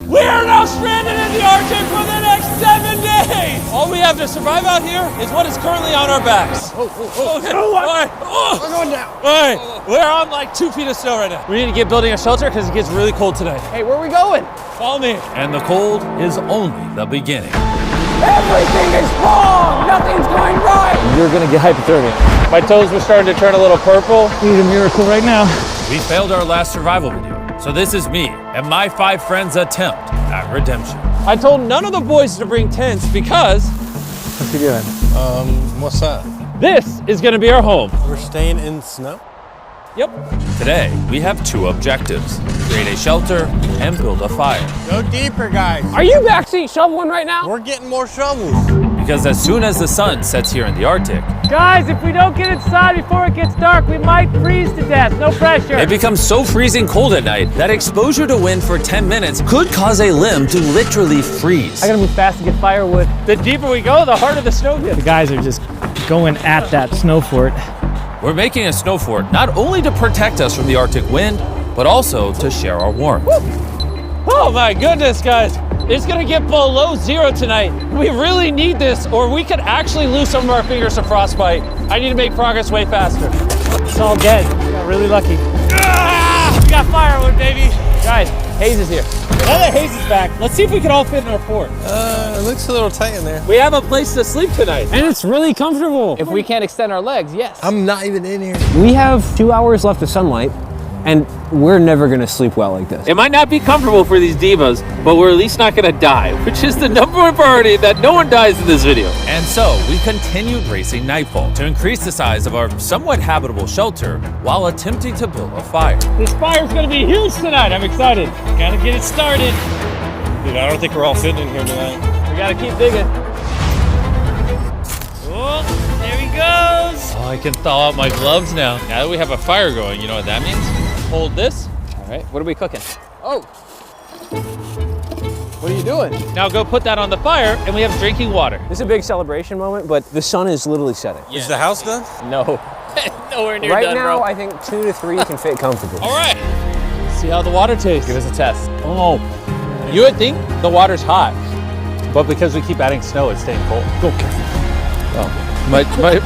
We are now stranded in the Arctic for the next 7 days! All we have to survive out here is what is currently on our backs. Okay. All right. We're going down. All right. We're on like 2 feet of snow right now. We need to get building a shelter because it gets really cold tonight. Hey, where are we going? Follow me. And the cold is only the beginning. Everything is wrong! Nothing's going right! You're gonna get hypothermia. My toes were starting to turn a little purple. Need a miracle right now. We failed our last survival video, so this is me and my 5 friends' attempt at redemption. I told none of the boys to bring tents because What's he doing? What's that? this is gonna be our home. We're staying in snow? Yep. Today, we have 2 objectives: create a shelter and build a fire. Go deeper, guys. Are you backseat shoveling right now? We're getting more shovels. Because as soon as the sun sets here in the Arctic, Guys, if we don't get inside before it gets dark, we might freeze to death. No pressure. it becomes so freezing cold at night that exposure to wind for 10 minutes could cause a limb to literally freeze. I gotta move fast to get firewood. The deeper we go, the harder the snow The gets. guys are just going at that snow fort. We're making a snow fort not only to protect us from the Arctic wind, but also to share our warmth. Oh my goodness, guys. It's gonna get below 0 tonight. We really need this, or we could actually lose some of our fingers to frostbite. I need to make progress way faster. It's all dead. Got really lucky. We got firewood, baby. Guys, Hayes is here. Now that Hayes is back, let's see if we can all fit in our fort. It looks a little tight in there. We have a place to sleep tonight. And it's really comfortable. If we can't extend our legs, yes. I'm not even in here. We have 2 hours left of sunlight, and we're never gonna sleep well like this. It might not be comfortable for these divas, but we're at least not gonna die, which is the number one priority, that no one dies in this video. And so we continued racing Nightfall to increase the size of our somewhat habitable shelter while attempting to build a fire. This fire's gonna be huge tonight. I'm excited. Gotta get it started. Dude, I don't think we're all fitting in here tonight. We gotta keep digging. Oh, there he goes. Oh, I can thaw out my gloves now. Now that we have a fire going, you know what that means? Hold this. All right, what are we cooking? Oh. What are you doing? Now go put that on the fire, and we have drinking water. This is a big celebration moment, but the sun is literally setting. Is the house done? No. Nowhere near Right done, now, bro. I think 2 to 3 can fit comfortably. All right. See how the water tastes. Give us a test. Oh, you would think the water's hot, but because we keep adding snow, it's staying cold. Go, careful.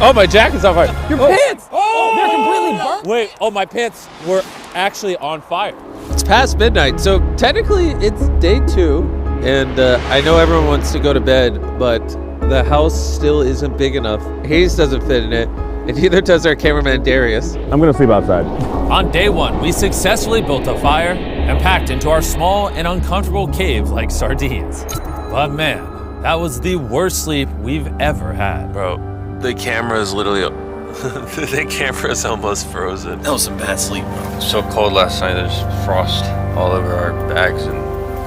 Oh, my jacket's on fire. Your pants! Oh, They're completely burnt. Wait, oh, my pants were actually on fire. It's past midnight, so technically it's day 2, and I know everyone wants to go to bed, but the house still isn't big enough. Hayes doesn't fit in it, and neither does our cameraman Darius. I'm gonna sleep outside. On day 1, we successfully built a fire and packed into our small and uncomfortable cave like sardines. But man, that was the worst sleep we've ever had. Bro, the camera is literally, the camera is almost frozen. That was some bad sleep, bro. So cold last night, there's frost all over our bags and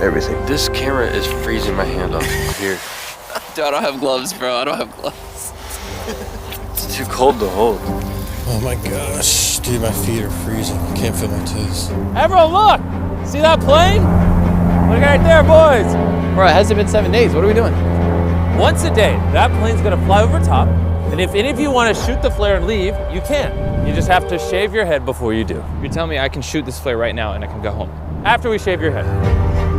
everything. This camera is freezing my hand off here. Dude, I don't have gloves, bro. I don't have gloves. It's too cold to hold. Oh my gosh. Dude, my feet are freezing. I can't feel my toes. Everyone, look! See that plane? Look right there, boys. Bro, it hasn't been 7 days. What are we doing? Once a day, that plane's gonna fly over top, and if any of you want to shoot the flare and leave, you can. You just have to shave your head before you do. You're telling me I can shoot this flare right now and I can go home. After we shave your head.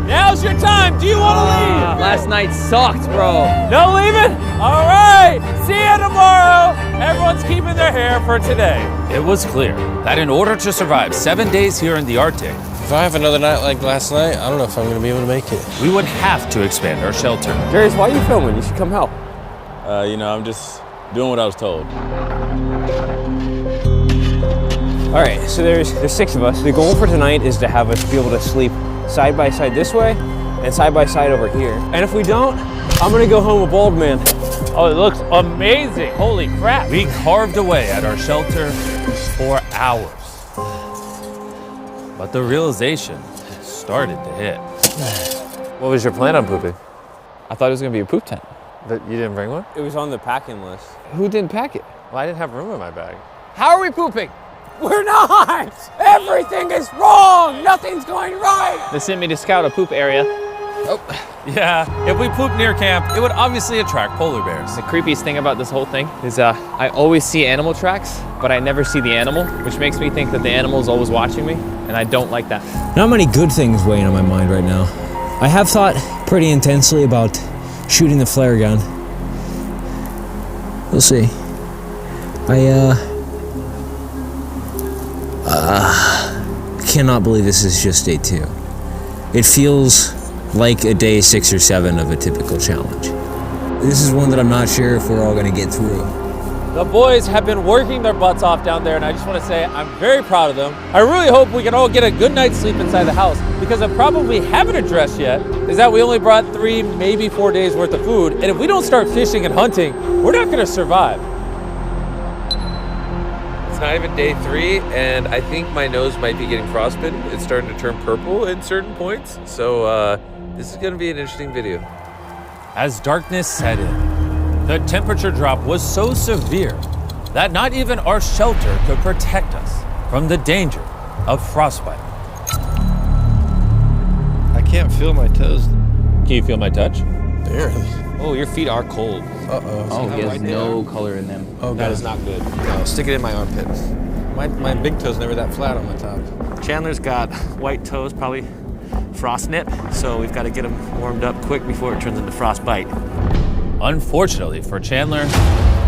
Now's your time. Do you want to leave? Last night sucked, bro. No leaving? All right. See you tomorrow. Everyone's keeping their hair for today. It was clear that in order to survive 7 days here in the Arctic, If I have another night like last night, I don't know if I'm gonna be able to make it. we would have to expand our shelter. Darius, why are you filming? You should come help. I'm just doing what I was told. All right, so there's 6 of us. The goal for tonight is to have us be able to sleep side by side this way and side by side over here. And if we don't, I'm gonna go home a bald man. Oh, it looks amazing. Holy crap. We carved away at our shelter for hours. But the realization started to hit. What was your plan on pooping? I thought it was gonna be a poop tent. That you didn't bring one? It was on the packing list. Who didn't pack it? Well, I didn't have room in my bag. How are we pooping? We're not! Everything is wrong! Nothing's going right! They sent me to scout a poop area. Yeah, if we pooped near camp, it would obviously attract polar bears. The creepiest thing about this whole thing is I always see animal tracks, but I never see the animal, which makes me think that the animal is always watching me, and I don't like that. Not many good things weighing on my mind right now. I have thought pretty intensely about shooting the flare gun. We'll see. I cannot believe this is just day 2. It feels like a day 6 or 7 of a typical challenge. This is one that I'm not sure if we're all gonna get through. The boys have been working their butts off down there, and I just want to say I'm very proud of them. I really hope we can all get a good night's sleep inside the house, because I probably haven't addressed yet is that we only brought 3, maybe 4 days worth of food, and if we don't start fishing and hunting, we're not going to survive. It's not even day 3, and I think my nose might be getting frostbitten. It's starting to turn purple at certain points, so this is going to be an interesting video. As darkness set in, the temperature drop was so severe that not even our shelter could protect us from the danger of frostbite. I can't feel my toes. Can you feel my touch? Barely. Oh, your feet are cold. Uh-oh. Oh, he has no color in them. Oh, That God. is not good. No, stick it in my armpit. My big toe's never that flat on my top. Chandler's got white toes, probably frost nip, so we've got to get him warmed up quick before it turns into frostbite. Unfortunately for Chandler,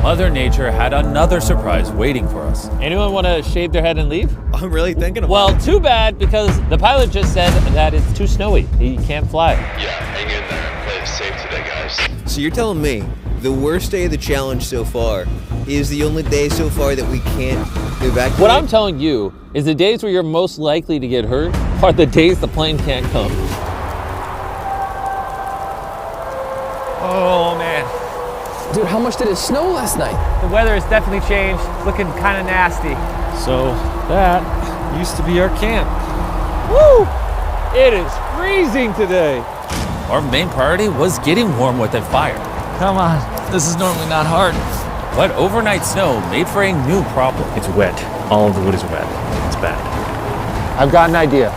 Mother Nature had another surprise waiting for us. Anyone want to shave their head and leave? I'm really thinking about Well, too bad, because the pilot just said that it's too snowy. He can't fly. Yeah, hang in there. Play it safe today, guys. So you're telling me the worst day of the challenge so far is the only day so far that we can't evacuate? What I'm telling you is the days where you're most likely to get hurt are the days the plane can't come. Oh, man. Dude, how much did it snow last night? The weather has definitely changed. It's looking kind of nasty. So that used to be our camp. Woo! It is freezing today. Our main priority was getting warm with a fire. Come on. This is normally not hard. But overnight snow made for a new problem. It's wet. All of the wood is wet. It's bad. I've got an idea.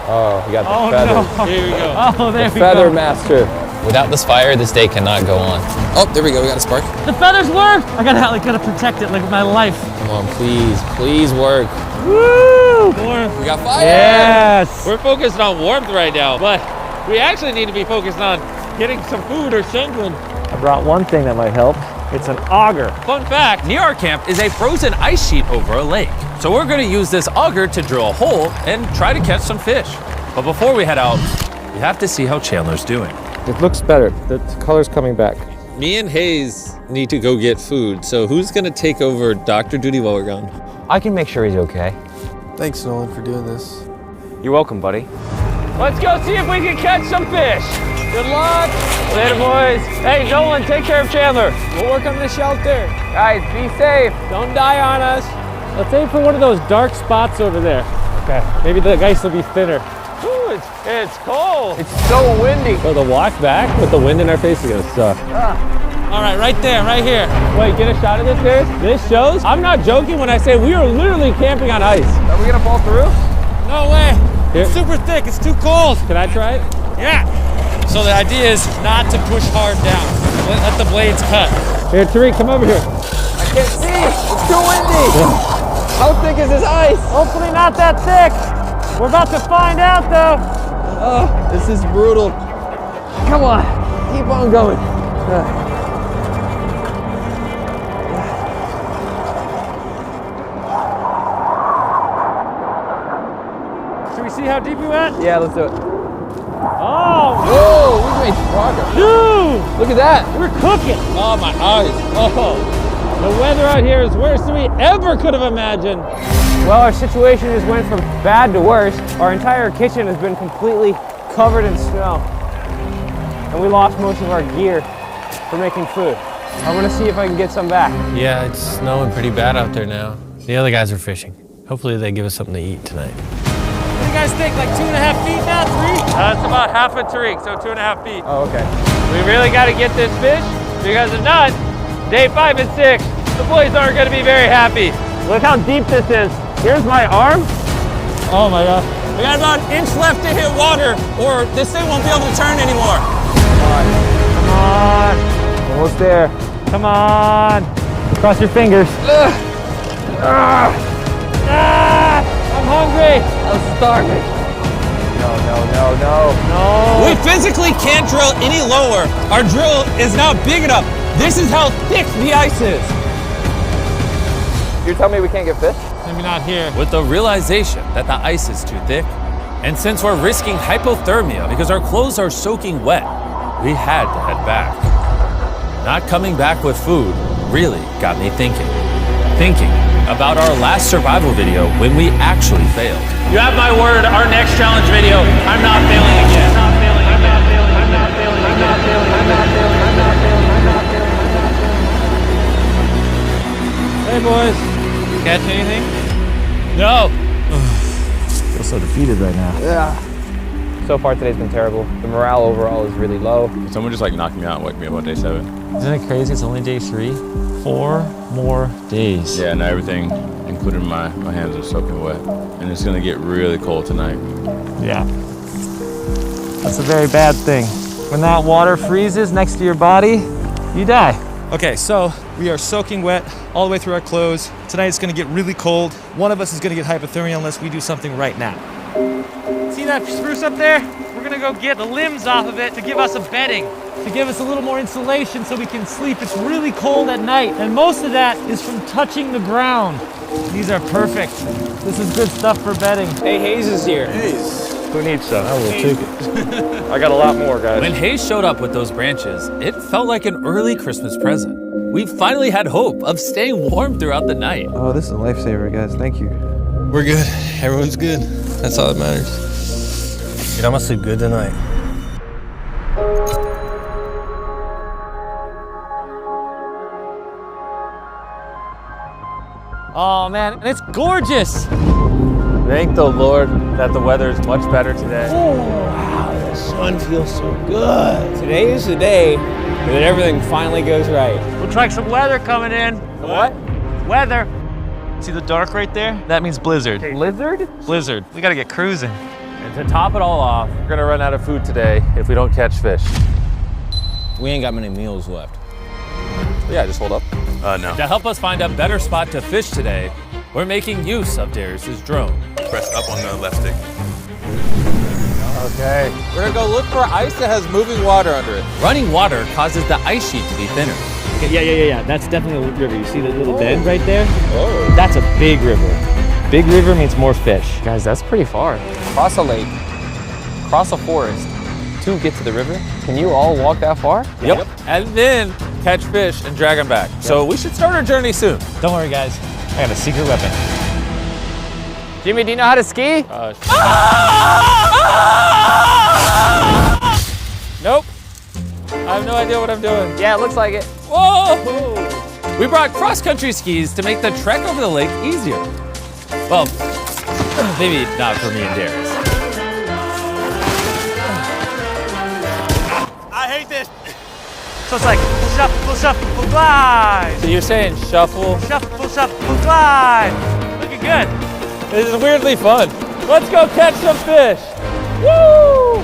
Oh, you got the Oh, feathers. no. Here we go. Oh, there we Feather go. master. Without this fire, this day cannot go on. Oh, there we go. We got a spark. The feathers work. I gotta protect it like my life. Come on, please work. Woo! We got fire. Yes. We're focused on warmth right now, but we actually need to be focused on getting some food or something. I brought one thing that might help. It's an auger. Fun fact, near our camp is a frozen ice sheet over a lake. So we're gonna use this auger to drill a hole and try to catch some fish. But before we head out, we have to see how Chandler's doing. It looks better. The color's coming back. Me and Hayes need to go get food, so who's gonna take over doctor duty while we're gone? I can make sure he's okay. Thanks, Nolan, for doing this. You're welcome, buddy. Let's go see if we can catch some fish. Good luck. Later, boys. Hey, Nolan, take care of Chandler. We'll work on the shelter. Guys, be safe. Don't die on us. Let's aim for one of those dark spots over there. Okay. Maybe the ice will be thinner. Ooh, it's cold. It's so windy. So the walk back with the wind in our face is gonna suck. All right, right there, right here. Wait, get a shot of this, guys. This shows. I'm not joking when I say we are literally camping on ice. Are we gonna fall through? No way. Here. It's super thick. It's too cold. Can I try it? Yeah. So the idea is not to push hard down. Let the blades cut. Here, Tariq, come over here. I can't see. It's too windy. How thick is this ice? Hopefully not that thick. We're about to find out, though. Oh, this is brutal. Come on, keep on going. Should we see how deep we went? Yeah, let's do it. Oh, Whoa, we've made progress. dude. Look at that. We're cooking. Oh, my eyes. Oh. The weather out here is worse than we ever could have imagined. Well, our situation just went from bad to worse. Our entire kitchen has been completely covered in snow. And we lost most of our gear for making food. I'm gonna see if I can get some back. Yeah, it's snowing pretty bad out there now. The other guys are fishing. Hopefully they give us something to eat tonight. What do you guys think, like 2.5 feet now, 3? That's about half a Tariq, so 2.5 feet. Oh, okay. We really gotta get this fish, because if not, day 5 and 6, the boys aren't gonna be very happy. Look how deep this is. Here's my arm. Oh my God. We got about an inch left to hit water, or this thing won't be able to turn anymore. Come on. Almost there. Come on. Cross your fingers. I'm hungry. I'm starving. No. We physically can't drill any lower. Our drill is not big enough. This is how thick the ice is. You're telling me we can't get fish? Maybe not here. With the realization that the ice is too thick, and since we're risking hypothermia because our clothes are soaking wet, we had to head back. Not coming back with food really got me thinking. Thinking about our last survival video when we actually failed. You have my word, our next challenge video, I'm not failing again. I'm not failing, I'm not failing, I'm not failing, I'm not failing, I'm not failing, I'm not failing, I'm not failing, I'm not failing. Hey, boys. Catch anything? No. Feel so defeated right now. Yeah. So far today's been terrible. The morale overall is really low. Someone just like knocked me out and woke me up on day 7. Isn't it crazy? It's only day 3. 4 more days. Yeah, and everything, including my hands, are soaking wet. And it's gonna get really cold tonight. Yeah. That's a very bad thing. When that water freezes next to your body, you die. Okay, so we are soaking wet all the way through our clothes. Tonight it's gonna get really cold. One of us is gonna get hypothermia unless we do something right now. See that spruce up there? We're gonna go get the limbs off of it to give us a bedding. To give us a little more insulation so we can sleep. It's really cold at night, and most of that is from touching the ground. These are perfect. This is good stuff for bedding. Hey, Hayes is here. Who needs some? I will take it. I got a lot more, guys. When Hayes showed up with those branches, it felt like an early Christmas present. We finally had hope of staying warm throughout the night. Oh, this is a lifesaver, guys. Thank you. We're good. Everyone's good. That's all that matters. Dude, I'm gonna sleep good tonight. Oh man, and it's gorgeous. Thank the Lord that the weather is much better today. Oh, wow, the sun feels so good. Today is the day that everything finally goes right. Looks like some weather coming in. What? Weather. See the dark right there? That means blizzard. Blizzard? Blizzard. We gotta get cruising. And to top it all off, we're gonna run out of food today if we don't catch fish. We ain't got many meals left. Yeah, just hold up. No. To help us find a better spot to fish today, we're making use of Darius's drone. Press up on the left stick. Okay. We're gonna go look for ice that has moving water under it. Running water causes the ice sheet to be thinner. Okay, yeah. That's definitely a river. You see the little bend right there? Oh. That's a big river. Big river means more fish. Guys, that's pretty far. Cross a lake, cross a forest, to get to the river. Can you all walk that far? Yep. And then catch fish and drag them back. So we should start our journey soon. Don't worry, guys. I got a secret weapon. Jimmy, do you know how to ski? Nope. I have no idea what I'm doing. Yeah, it looks like it. Whoa! We brought cross-country skis to make the trek over the lake easier. Well, maybe not for me and Darius. I hate this. So it's like shuffle, glide. So you're saying shuffle? Shuffle, glide. Looking good. This is weirdly fun. Let's go catch some fish. Woo!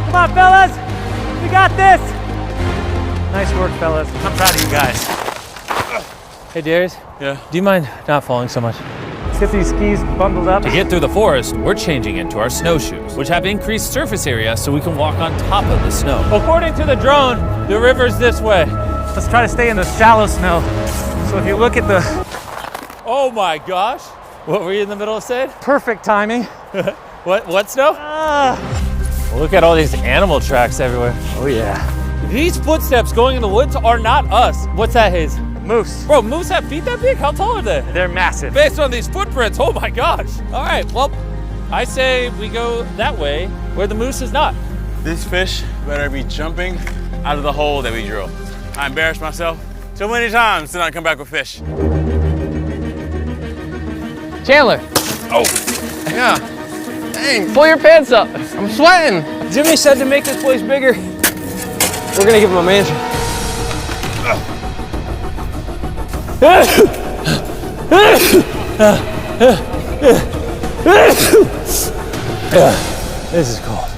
Come on, fellas. We got this. Nice work, fellas. I'm proud of you guys. Hey, Darius. Yeah. Do you mind not falling so much? Let's get these skis bundled up. To get through the forest, we're changing into our snowshoes, which have increased surface area so we can walk on top of the snow. According to the drone, the river's this way. Let's try to stay in the shallow snow. So if you look at the Oh my gosh. What were you in the middle of saying? perfect timing. What snow? Look at all these animal tracks everywhere. Oh yeah. These footsteps going in the woods are not us. What's that, Hayes? Moose. Bro, moose have feet that big? How tall are they? They're massive. Based on these footprints, oh my gosh. All right, well, I say we go that way where the moose is not. This fish better be jumping out of the hole that we drilled. I embarrassed myself so many times to not come back with fish. Chandler, Yeah. Dang. pull your pants up. I'm sweating. Jimmy said to make this place bigger. We're gonna give him a mansion. This is cold.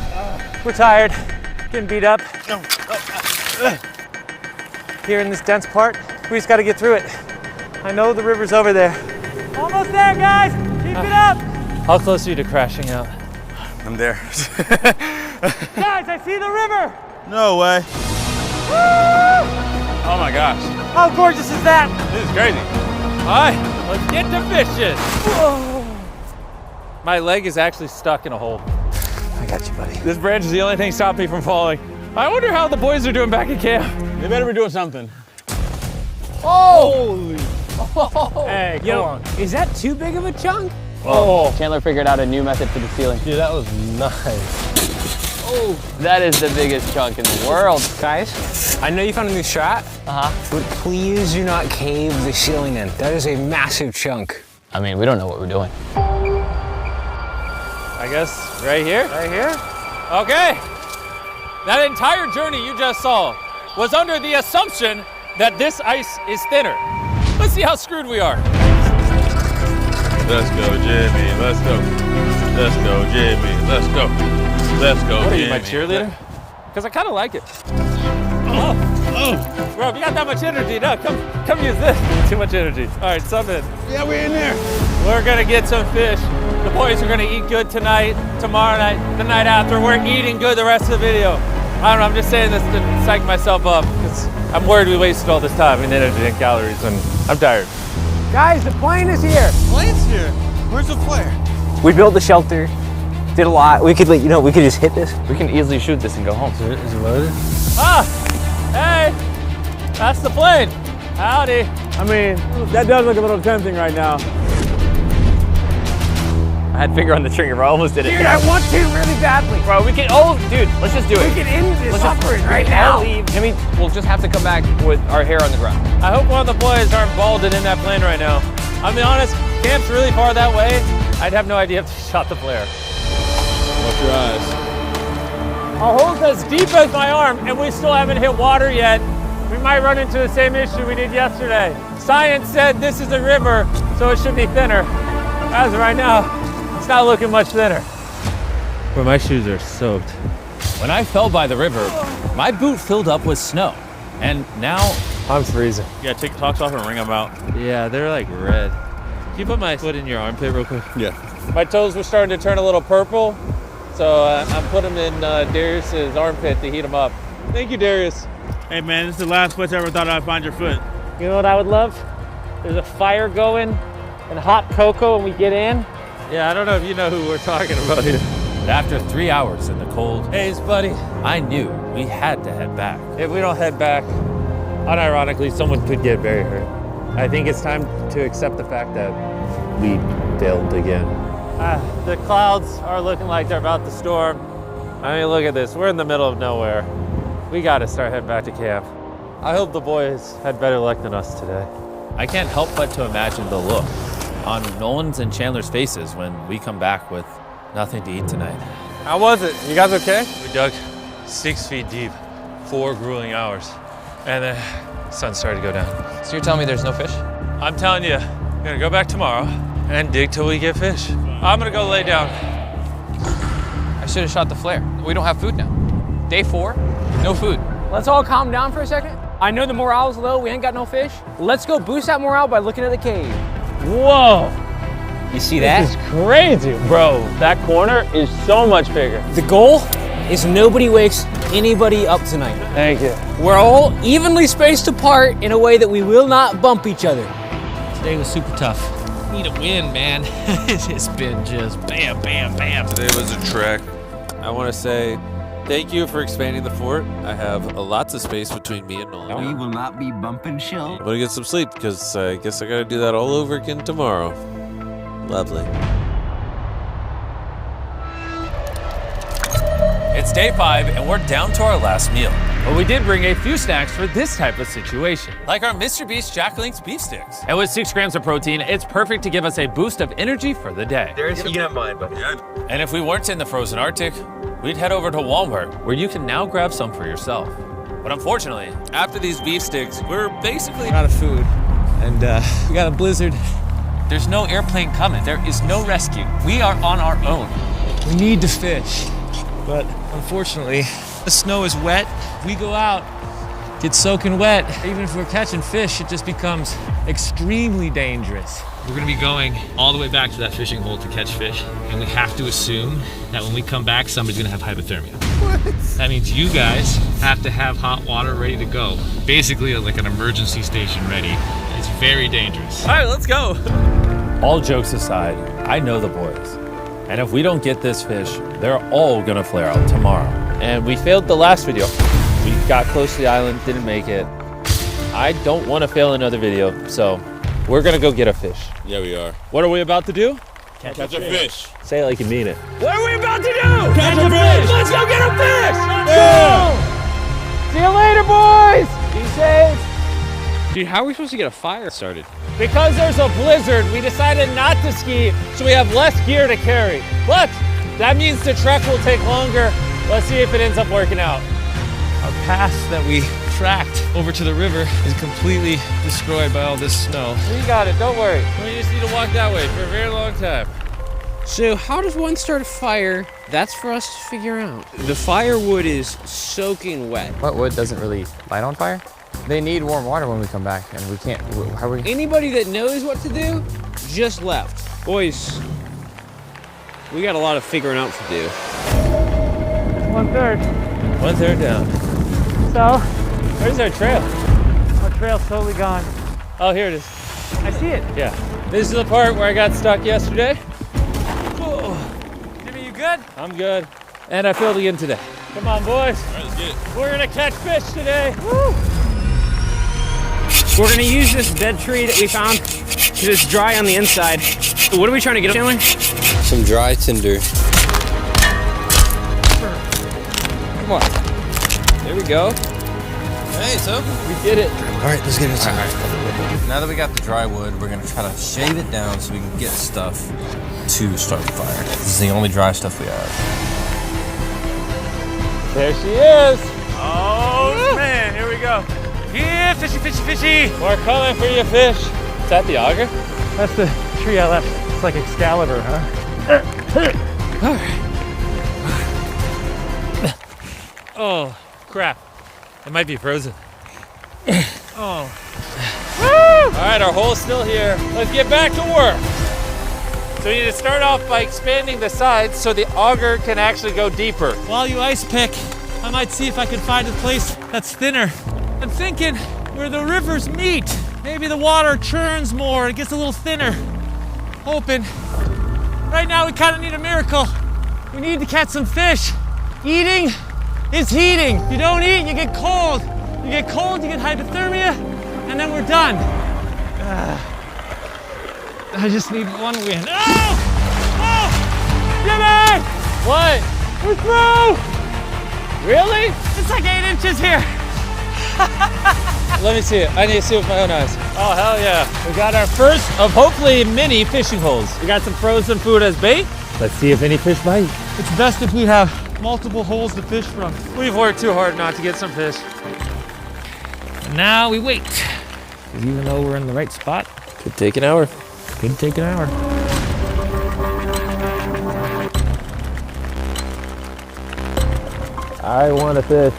We're tired, getting beat up. Here in this dense part, we just gotta get through it. I know the river's over there. Almost there, guys. Keep it up. How close are you to crashing out? I'm there. Guys, I see the river. No way. Oh my gosh. How gorgeous is that? This is crazy. All right, let's get to fishing. Whoa. My leg is actually stuck in a hole. I got you, buddy. This branch is the only thing stopping me from falling. I wonder how the boys are doing back at camp. They better be doing something. Holy! Hey, Yo, is that too big of a chunk? Oh, Chandler figured out a new method for the sealing. Dude, that was nice. Oh, that is the biggest chunk in the world. Guys, I know you found a new shot, but please do not cave the ceiling in. That is a massive chunk. I mean, we don't know what we're doing. I guess right here? Right here? Okay. That entire journey you just saw was under the assumption that this ice is thinner. Let's see how screwed we are. Let's go, Jimmy. Let's go. Let's go, Jimmy. Let's go. Let's go, What are Jimmy. you, my cheerleader? Because I kind of like it. Oh. Bro, if you got that much energy, no, come use this. Too much energy. All right, sub in. Yeah, we're in there. We're gonna get some fish. The boys are gonna eat good tonight, tomorrow night, the night after. We're eating good the rest of the video. I don't know, I'm just saying this to psych myself up because I'm worried we wasted all this time and energy and calories and I'm tired. Guys, the plane is here. Plane's here. Where's the flare? We built the shelter, did a lot. We could, we could just hit this. We can easily shoot this and go home. Is it loaded? Ah, hey, that's the plane. Howdy. I mean, that does look a little tempting right now. I had finger on the trigger, bro. I almost did it. Dude, I want to really badly. Bro, we can, dude, let's just do it. We can end this Let's just- suffering right we now. all leave. Jimmy, we'll just have to come back with our hair on the ground. I hope one of the boys aren't balding in that plane right now. I'll be honest, camp's really far that way. I'd have no idea if they shot the flare. Watch your eyes. A hole's as deep as my arm, and we still haven't hit water yet. We might run into the same issue we did yesterday. Science said this is a river, so it should be thinner. As of right now, it's not looking much thinner. But my shoes are soaked. When I fell by the river, my boot filled up with snow. And now I'm freezing. Yeah, take the socks off and wring them out. Yeah, they're like red. Can you put my foot in your armpit real quick? Yeah. My toes were starting to turn a little purple, so I'm putting them in Darius's armpit to heat them up. Thank you, Darius. Hey man, this is the last place I ever thought I'd find your foot. You know what I would love? There's a fire going and hot cocoa and we get in. Yeah, I don't know if you know who we're talking about here. But after 3 hours in the cold, Hayes, buddy. I knew we had to head back. If we don't head back, unironically, someone could get very hurt. I think it's time to accept the fact that we failed again. The clouds are looking like they're about to storm. I mean, look at this. We're in the middle of nowhere. We got to start heading back to camp. I hope the boys had better luck than us today. I can't help but to imagine the look on Nolan's and Chandler's faces when we come back with nothing to eat tonight. How was it? You guys okay? We dug 6 feet deep, 4 grueling hours, and the sun started to go down. So you're telling me there's no fish? I'm telling you, we're gonna go back tomorrow and dig till we get fish. I'm gonna go lay down. I should have shot the flare. We don't have food now. Day 4, no food. Let's all calm down for a second. I know the morale's low, we ain't got no fish. Let's go boost that morale by looking at the cave. Whoa! You see that? This is crazy, bro. That corner is so much bigger. The goal is nobody wakes anybody up tonight. Thank you. We're all evenly spaced apart in a way that we will not bump each other. Today was super tough. Need a win, man. It's been just bam, bam, bam. Today was a trek. I want to say thank you for expanding the fort. I have lots of space between me and Nolan. We will not be bumping shell. I'm gonna get some sleep because I guess I gotta do that all over again tomorrow. Lovely. It's day 5 and we're down to our last meal. But we did bring a few snacks for this type of situation. Like our Mr. Beast Jack Link's beef sticks. And with 6 grams of protein, it's perfect to give us a boost of energy for the day. Darius, you can have mine, buddy. And if we weren't in the frozen Arctic, we'd head over to Walmart, where you can now grab some for yourself. But unfortunately, After these beef sticks, we're basically Out of food, and we got a blizzard. there's no airplane coming. There is no rescue. We are on our own. We need to fish, but unfortunately, the snow is wet. We go out, get soaking wet. Even if we're catching fish, it just becomes extremely dangerous. We're gonna be going all the way back to that fishing hole to catch fish, and we have to assume that when we come back, somebody's gonna have hypothermia. What? That means you guys have to have hot water ready to go. Basically like an emergency station ready. It's very dangerous. All right, let's go. All jokes aside, I know the boys. And if we don't get this fish, they're all gonna flare out tomorrow. And we failed the last video. We got close to the island, didn't make it. I don't want to fail another video, so we're gonna go get a fish. Yeah, we are. What are we about to do? Catch a fish. Say it like you mean it. What are we about to do? Catch a fish. Let's go get a fish. Let's go. See you later, boys. Be safe. Dude, how are we supposed to get a fire started? Because there's a blizzard, we decided not to ski, so we have less gear to carry. But that means the trek will take longer. Let's see if it ends up working out. Our path that we tracked over to the river is completely destroyed by all this snow. We got it, don't worry. We just need to walk that way for a very long time. So how does one start a fire? That's for us to figure out. The firewood is soaking wet. What wood doesn't really light on fire? They need warm water when we come back, and we can't. How are we? Anybody that knows what to do just left. Boys, we got a lot of figuring out to do. 1/3. 1/3 down. So, Where's our trail? our trail's totally gone. Oh, here it is. I see it. Yeah. This is the part where I got stuck yesterday. Jimmy, you good? I'm good. And I failed again today. Come on, boys. All right, let's get it. We're gonna catch fish today. We're gonna use this dead tree that we found because it's dry on the inside. What are we trying to get, Chandler? Some dry tinder. Come on. There we go. Hey, so We did it. All right, let's get it. now that we got the dry wood, we're gonna try to shave it down so we can get stuff to start the fire. This is the only dry stuff we have. There she is. Oh, man, here we go. Yeah, fishy, fishy, fishy. We're coming for you, fish. Is that the auger? That's the tree I left. It's like Excalibur, huh? Oh, crap. It might be frozen. Oh. All right, our hole's still here. Let's get back to work. So we need to start off by expanding the sides so the auger can actually go deeper. While you ice pick, I might see if I can find a place that's thinner. I'm thinking where the rivers meet. Maybe the water churns more, it gets a little thinner. Hoping. Right now we kind of need a miracle. We need to catch some fish. Eating is heating. You don't eat, you get cold. You get cold, you get hypothermia, and then we're done. I just need one win. Oh! Oh! Jimmy! What? We're through! Really? It's like 8 inches here. Let me see it. I need to see it with my own eyes. Oh, hell yeah. We got our first of hopefully many fishing holes. We got some frozen food as bait. Let's see if any fish bite. It's best if we have multiple holes to fish from. We've worked too hard not to get some fish. And now we wait. 'Cause even though we're in the right spot, Could take an hour. could take an hour. I want a fish.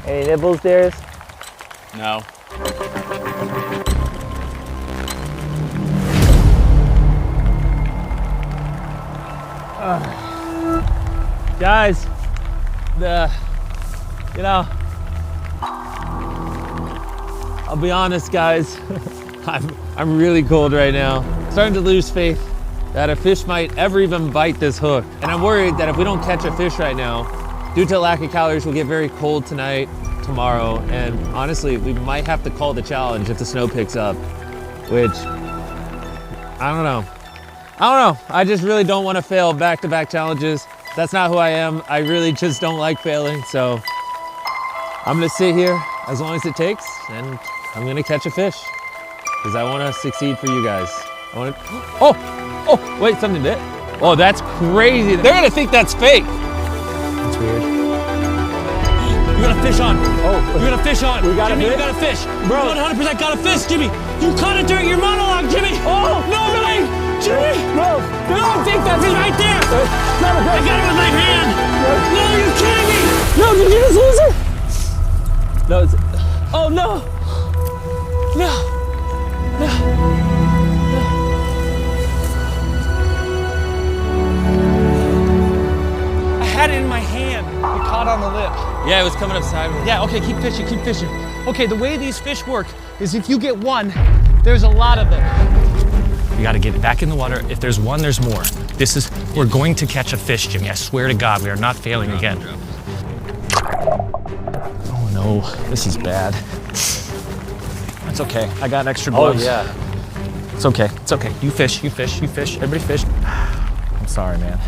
Any nibbles, Darius? No. Guys, I'll be honest, guys. I'm really cold right now. Starting to lose faith that a fish might ever even bite this hook. And I'm worried that if we don't catch a fish right now, due to lack of calories, we'll get very cold tonight, tomorrow, and honestly, we might have to call the challenge if the snow picks up, which, I don't know. I just really don't want to fail back-to-back challenges. That's not who I am. I really just don't like failing, so I'm gonna sit here as long as it takes, and I'm gonna catch a fish, because I want to succeed for you guys. Oh, wait, something bit. Oh, that's crazy. They're gonna think that's fake. That's weird. You got a fish on. Oh, you got a fish on. We got Jimmy, a fish? you got a fish. Bro. You 100% got a fish, Jimmy. You caught it during your monologue, Jimmy. Oh, no way. Jimmy. Bro. No, take that fish right there. I got it with my hand. No, you kidding me? No, did you just lose it? No, it's, oh no. had it in my hand. It caught on the lip. Yeah, it was coming up sideways. Yeah, okay, keep fishing, keep fishing. Okay, the way these fish work is if you get one, there's a lot of them. We gotta get it back in the water. If there's one, there's more. We're going to catch a fish, Jimmy. I swear to God, we are not failing again. Oh no, this is bad. That's okay, I got extra gloves. Oh yeah. It's okay, it's okay. You fish, you fish, you fish, everybody fish. I'm sorry, man.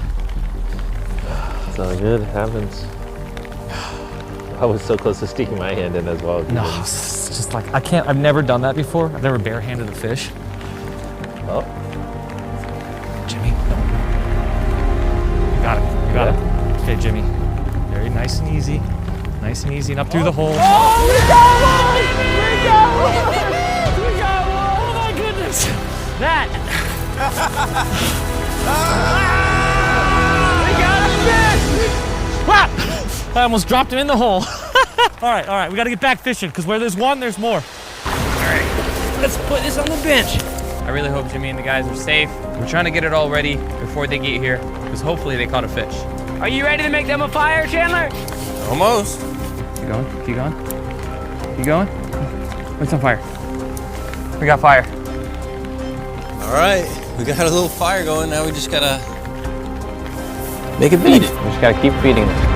It's all good, it happens. I was so close to sticking my hand in as well. No, it's just like, I've never done that before. I've never barehanded a fish. Oh. Jimmy, no. You got it, you got it. Okay, Jimmy. Very nice and easy. Nice and easy, and up through the hole. Oh, we got one! We got one! We got one! Oh my goodness! That! We got a fish! I almost dropped him in the hole. All right, we gotta get back fishing, because where there's one, there's more. All right, let's put this on the bench. I really hope Jimmy and the guys are safe. We're trying to get it all ready before they get here, because hopefully they caught a fish. Are you ready to make them a fire, Chandler? Almost. Keep going, keep going. Keep going. What's on fire? We got fire. All right, we got a little fire going. Now we just gotta make it beat it. We just gotta keep feeding it.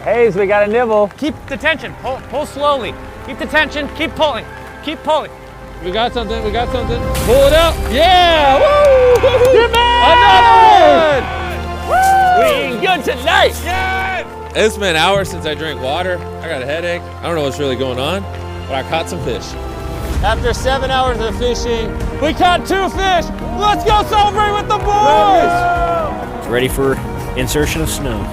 Hayes, we got a nibble. Keep the tension, pull slowly. Keep the tension, keep pulling, keep pulling. We got something, we got something. Pull it up. Yeah! Woo! Another one! We eating good tonight. Yeah! It's been hours since I drank water. I got a headache. I don't know what's really going on, but I caught some fish. After 7 hours of fishing, we caught 2 fish. Let's go celebrate with the boys. It's ready for insertion of snow.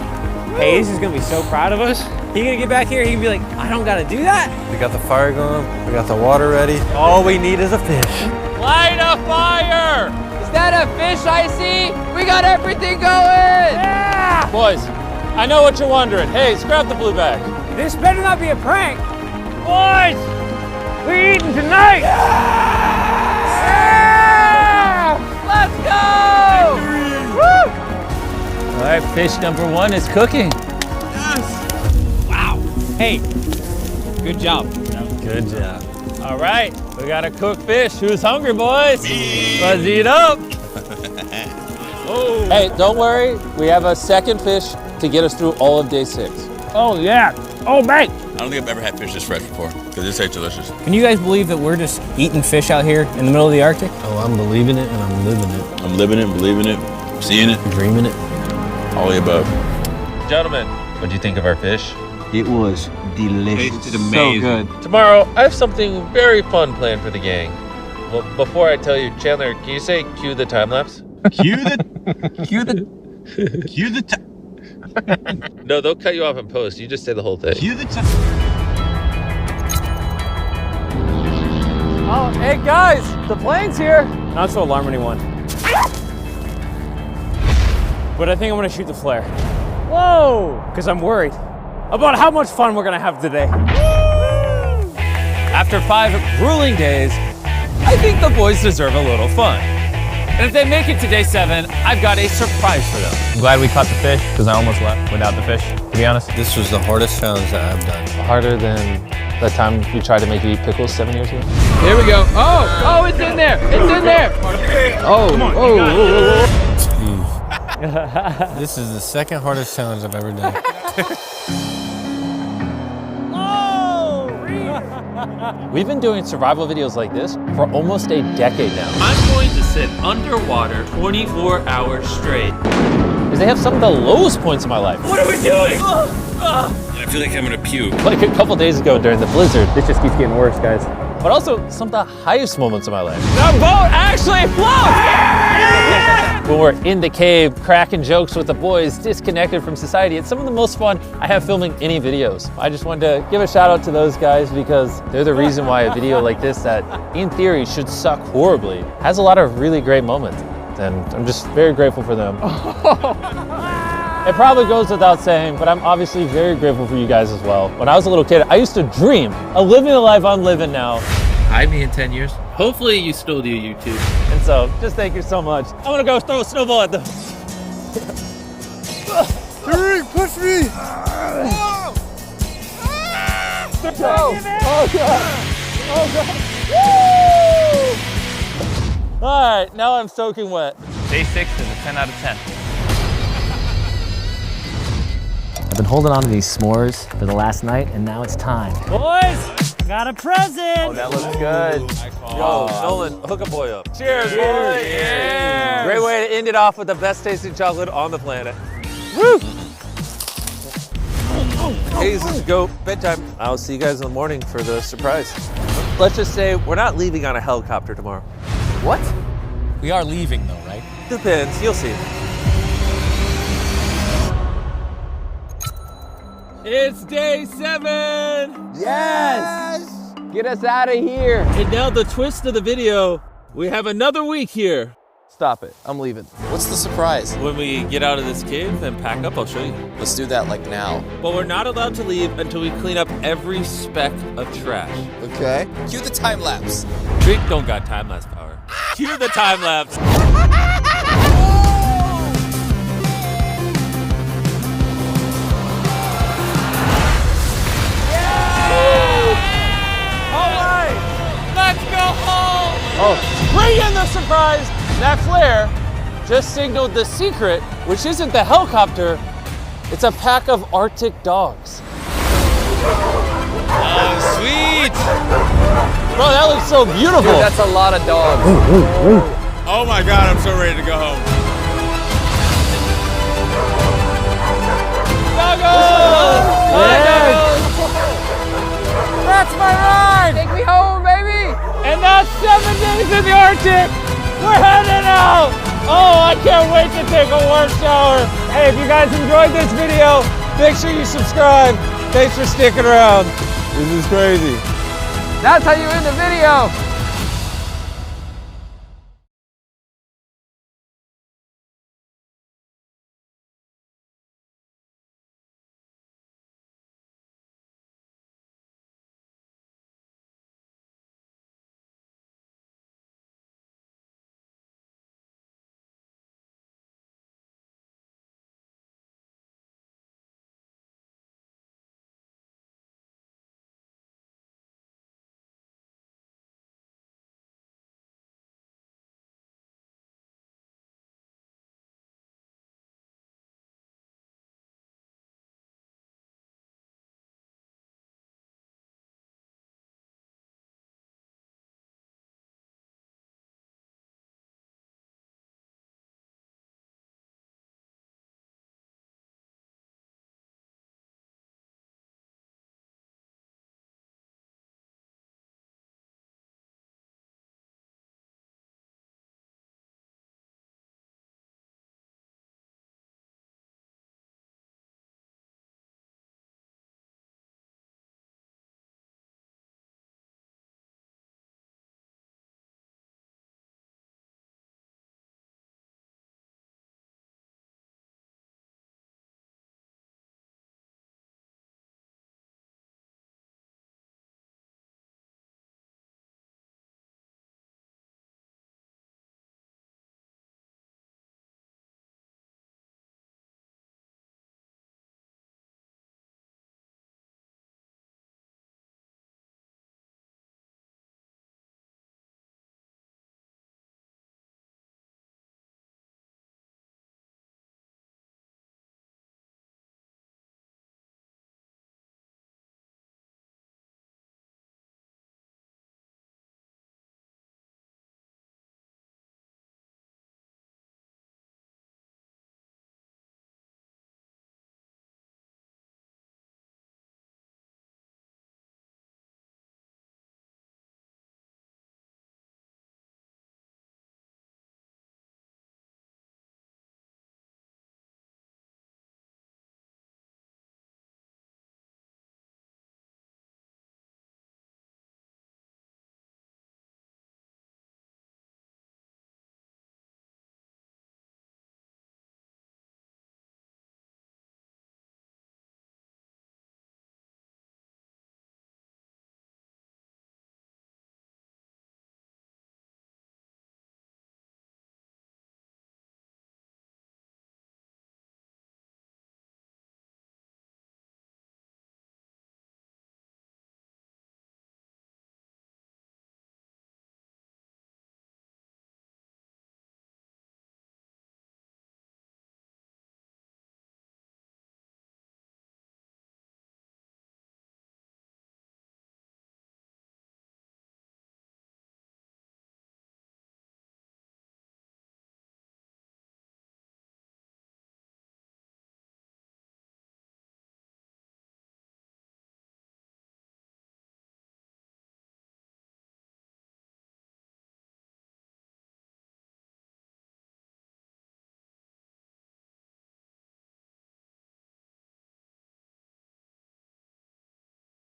Hayes is gonna be so proud of us. He's gonna get back here, he can be like, I don't gotta do that. We got the fire going. We got the water ready. All we need is a fish. Light a fire! Is that a fish I see? We got everything going! Yeah! Boys, I know what you're wondering. Hayes, grab the blue bag. This better not be a prank. Boys, we're eating tonight! Yeah! Let's go! Woo! All right, fish number 1 is cooking. Hey, good job. Good job. All right, we got a cooked fish. Who's hungry, boys? Let's eat up. Oh. Hey, don't worry. We have a second fish to get us through all of day 6. Oh, yeah. Oh, mate. I don't think I've ever had fish this fresh before, because this tastes delicious. Can you guys believe that we're just eating fish out here in the middle of the Arctic? Oh, I'm believing it and I'm living it. I'm living it, believing it, seeing it, dreaming it. All the above. Gentlemen, what do you think of our fish? It was delicious. Tasted amazing. So good. Tomorrow, I have something very fun planned for the gang. Well, before I tell you, Chandler, can you say cue the time lapse? Cue the No, they'll cut you off in post. You just say the whole thing. Cue the Oh, hey, guys, the plane's here. Not to alarm anyone. But I think I'm gonna shoot the flare. Whoa! Because I'm worried about how much fun we're gonna have today. After 5 grueling days, I think the boys deserve a little fun. And if they make it to day 7, I've got a surprise for them. I'm glad we caught the fish, because I almost left without the fish, to be honest. This was the hardest challenge that I've done. Harder than the time you tried to make me eat pickles 7 years ago? Here we go. Oh, it's in there. It's in there. This is the second hardest challenge I've ever done. We've been doing survival videos like this for almost a decade now. I'm going to sit underwater 24 hours straight. Because they have some of the lowest points in my life. What are we doing? I feel like I'm gonna puke. Like a couple days ago during the blizzard. This just keeps getting worse, guys. But also some of the highest moments of my life. The boat actually floats! When we're in the cave, cracking jokes with the boys, disconnected from society. It's some of the most fun I have filming any videos. I just wanted to give a shout out to those guys because they're the reason why a video like this that in theory should suck horribly has a lot of really great moments. And I'm just very grateful for them. It probably goes without saying, but I'm obviously very grateful for you guys as well. When I was a little kid, I used to dream of living the life I'm living now. Hide me in 10 years. Hopefully you still do YouTube. And so, just thank you so much. I'm gonna go throw a snowball at them. Hurry, push me! Oh God! Oh God! Woo! All right, now I'm soaking wet. Day 6 is a 10 out of 10. I've been holding on to these s'mores for the last night, and now it's time. Boys, got a present. Oh, that looks good. Yo, Nolan, hook a boy up. Cheers, boys! Yeah. Great way to end it off with the best tasting chocolate on the planet. Woo! Hey, this is Go bedtime. I'll see you guys in the morning for the surprise. Let's just say we're not leaving on a helicopter tomorrow. What? We are leaving though, right? Depends, you'll see. It's day 7! Yes! Get us out of here. And now the twist of the video, we have another week here. Stop it. I'm leaving. What's the surprise? When we get out of this cave and pack up, I'll show you. Let's do that like now. But we're not allowed to leave until we clean up every speck of trash. Okay. Cue the time lapse. Drake don't got time-lapse power. Cue the time-lapse. Let's go home. Oh, bring in the surprise. That flare just signaled the secret, which isn't the helicopter. It's a pack of Arctic dogs. Oh, sweet. Bro, that looks so beautiful. Dude, that's a lot of dogs. Oh my God, I'm so ready to go home. Doggos! Yes. That's my ride! Take me home, baby! And that's 7 days in the Arctic. We're heading out. Oh, I can't wait to take a warm shower. Hey, if you guys enjoyed this video, make sure you subscribe. Thanks for sticking around. This is crazy. That's how you end the video.